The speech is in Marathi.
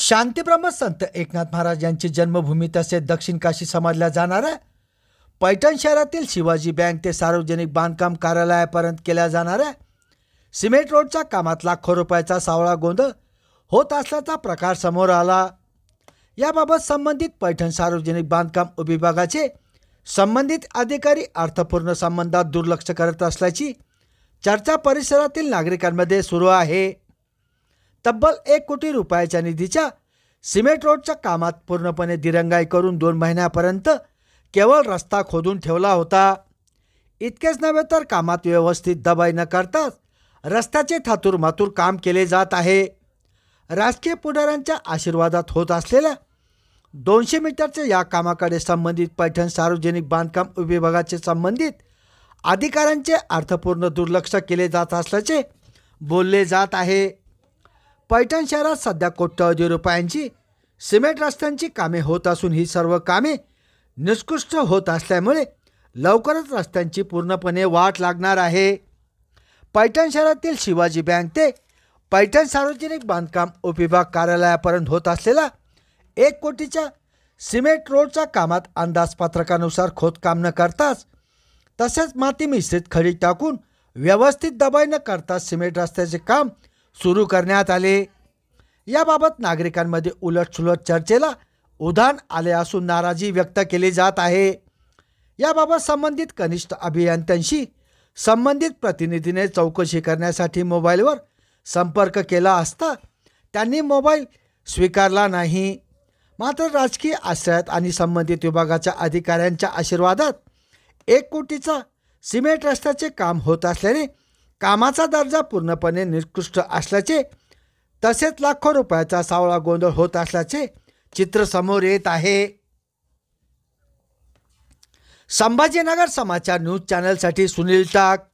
शांतीब्रह्म संत एकनाथ महाराज यांची जन्मभूमी तसेच दक्षिण काशी समजल्या जाणाऱ्या पैठण शहरातील शिवाजी बँक ते सार्वजनिक बांधकाम कार्यालयापर्यंत केल्या जाणाऱ्या सिमेंट रोडच्या कामात लाखो रुपयाचा सावळा गोंधळ होत असल्याचा प्रकार समोर आला। याबाबत संबंधित पैठण सार्वजनिक बांधकाम विभागाचे संबंधित अधिकारी अर्थपूर्ण संबंधात दुर्लक्ष करत असल्याची चर्चा परिसरातील नागरिकांमध्ये सुरू आहे। तब्बल 1 कोटी रुपयाच्या निधीच्या सिमेंट रोडच्या कामात पूर्णपणे दिरंगाई करून 2 महिन्यापर्यंत केवळ रस्ता खोदून ठेवला होता। इतकेच नव्हे तर कामात व्यवस्थित दबाई न करताच रस्त्याचे थातूरमातूर काम केले जात आहे। राजकीय पुढाऱ्यांच्या आशीर्वादात होत असलेल्या 200 मीटरच्या या कामाकडे संबंधित पैठण सार्वजनिक बांधकाम विभागाचे संबंधित अधिकाऱ्यांचे अर्थपूर्ण दुर्लक्ष केले जात असल्याचे बोलले जात आहे। पैठण शहरात सध्या कोट्यवधी रुपयांची सिमेंट रस्त्यांची कामे होत असून ही सर्व कामे निकृष्ट होत असल्यामुळे लवकरच रस्त्यांची पूर्णपणे वाट लागणार आहे। पैठण शहरातील शिवाजी बँक ते पैठण सार्वजनिक बांधकाम उपविभाग कार्यालयापर्यंत होत असलेला 1 कोटीच्या सिमेंट रोडच्या कामात अंदाजपत्रकानुसार खोदकाम न करताच तसेच माती मिश्रित खडी टाकून व्यवस्थित दबाई न करता सिमेंट रस्त्याचे काम सुरू करण्यात आले। याबाबत नागरिकांमध्ये उलटसुलट चर्चेला उधाण आले असून नाराजी व्यक्त केली जात आहे। याबाबत संबंधित कनिष्ठ अभियंत्यांशी संबंधित प्रतिनिधीने चौकशी करण्यासाठी मोबाईलवर संपर्क केला असता त्यांनी मोबाईल स्वीकारला नाही। मात्र राजकीय आश्रयात आणि संबंधित विभागाच्या अधिकाऱ्यांच्या आशीर्वादात 1 कोटीचा सिमेंट रस्त्याचे काम होत असल्याने कामाचा दर्जा पूर्णपणे निकृष्ट असल्याचे तसेच लाखो रुपयाचा सावळा गोंधळ होत असल्याचे चित्र समोर येत आहे। संभाजीनगर समाचार न्यूज चॅनलसाठी सुनील टाक।